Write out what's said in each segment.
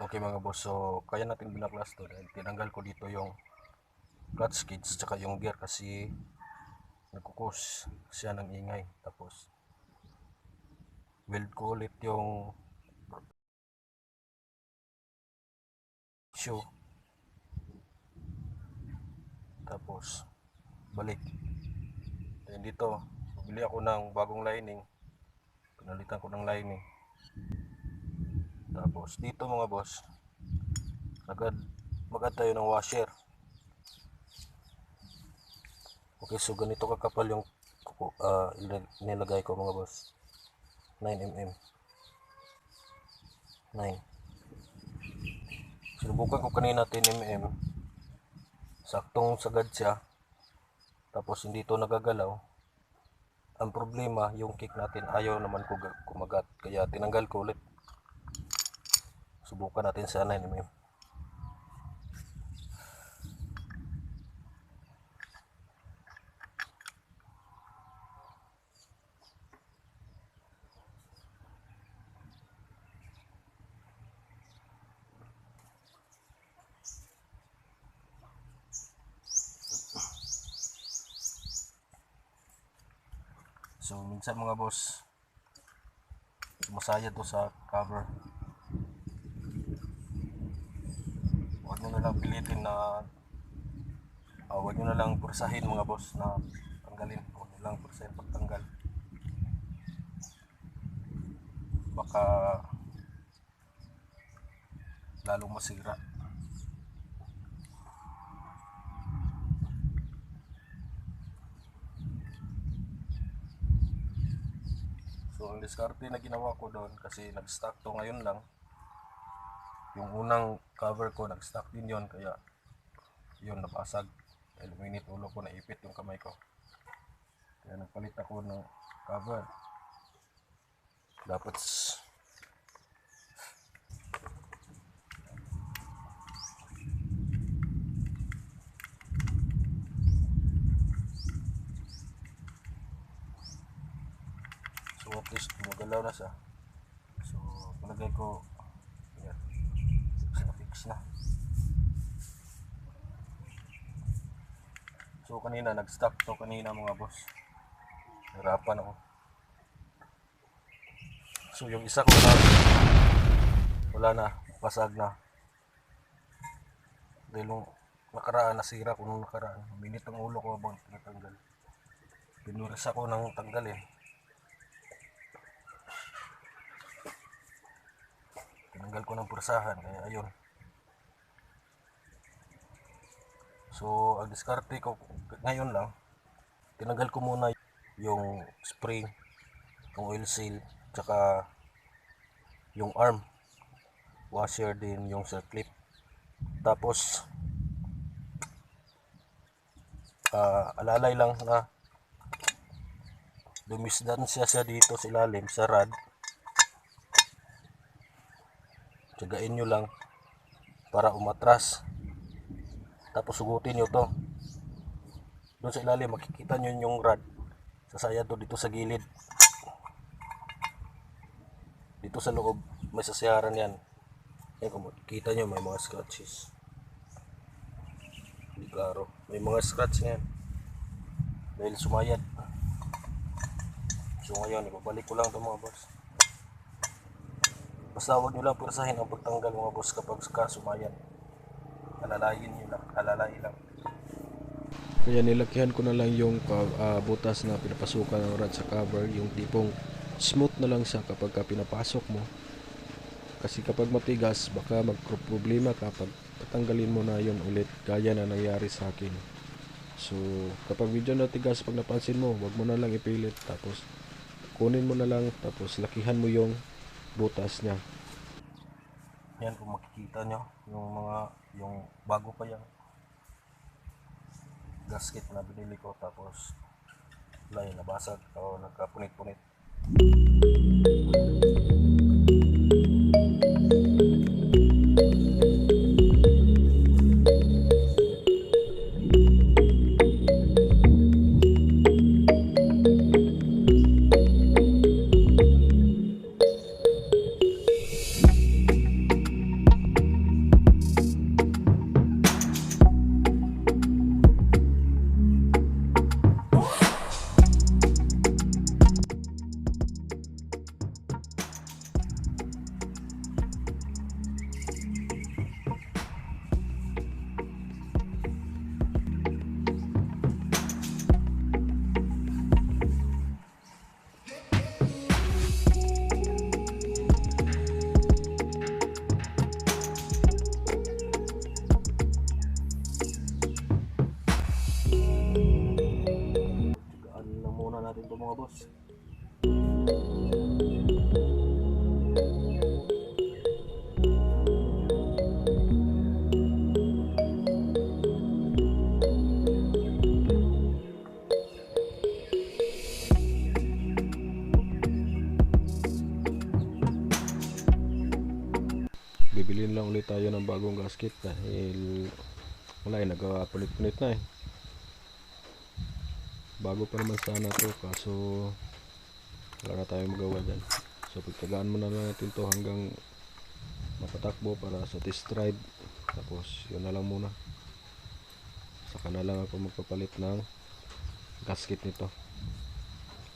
Okay mga boss, so kaya natin binaklas to dahil tinanggal ko dito yung clutch skids tsaka yung gear kasi nagkukos siya ng ingay. Tapos weld ko ulit yung shoe, tapos balik. Then dito bumili ako ng bagong lining, pinalitan ko ng lining. Tapos dito mga boss, mag-add tayo ng washer. Okay, so ganito kakapal yung nilagay ko mga boss, 9mm. 9. Sinubukan ko kanina 10mm, saktong sagad siya, tapos hindi to nagagalaw. Ang problema, yung kick natin ayaw naman kumagat, kaya tinanggal ko ulit. Subukan natin sa 9mm. So minsan mga boss, masaya to sa cover. Huwag nyo na lang pilitin na huwag nyo na lang pursahin mga boss na tanggalin. Huwag nyo lang pursahin pagtanggal, baka lalong masira. So ang diskarte na ginawa ko doon, kasi nag-stock to ngayon lang, yung unang cover ko nag-stock din yon, kaya yun nabasag dahil uminit ulo ko, naipit yung kamay ko, kaya nagpalit ako ng cover. Dapat so at least gumagalaw na siya. So palagay ko yan, fix na. So kanina nag-stock to kanina mga boss, hirapan ako. So yung isa ko na wala na, pasag na dahil nung nakaraan nasira ko, nung nakaraan minit ang ulo ko habang tinatanggal. Pinuris ako ng tanggalin, tinanggal ko ng pursahan, kaya ayun. So ang diskarte ko ngayon lang, tinanggal ko muna yung spring, yung oil seal, tsaka yung arm washer din, yung circlip. Tapos alalay lang na dumisdan siya dito sa ilalim sa rod. Tiyagain nyo lang para umatras, tapos sugutin nyo to doon sa ilalim. Makikita nyo yung rod, sasaya to dito sa gilid, dito sa loob may sasayaran yan. Kung makikita nyo may mga scratches, hindi klaro, may mga scratch yan dahil sumayad. So ngayon ibabalik ko lang ito mga boss. Basta huwag nyo lang pursahin ang pagtanggal mga boss kapag sumayan. Alalayin nyo lang, alalay lang. Kaya nilakyan ko na lang yung butas na pinapasukan ng rod sa cover, yung tipong smooth na lang siya kapag pinapasok mo. Kasi kapag matigas, baka magproblema kapag tatanggalin mo na yon ulit, gaya na nangyari sa akin. So kapag medyo natigas, pag napansin mo, wag mo na lang ipilit, tapos kunin mo na lang, tapos lakihan mo yung butas niya. Yan, kung makikita nyo yung bago pa yung gasket na binili ko, tapos wala yung nabasag o nagkapunit-punit. boss. Bibilin lang ulit tayo ng bagong gasket dahil wala eh, nagpunit-punit na eh. Bago pa naman sana to, kaso wala na tayong magawa dyan. So pagtagaan mo na lang natin to hanggang mapatakbo para sa test ride. Tapos yun na lang muna. Saka na lang ako magpapalit ng gasket nito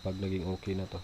pag naging okay na to.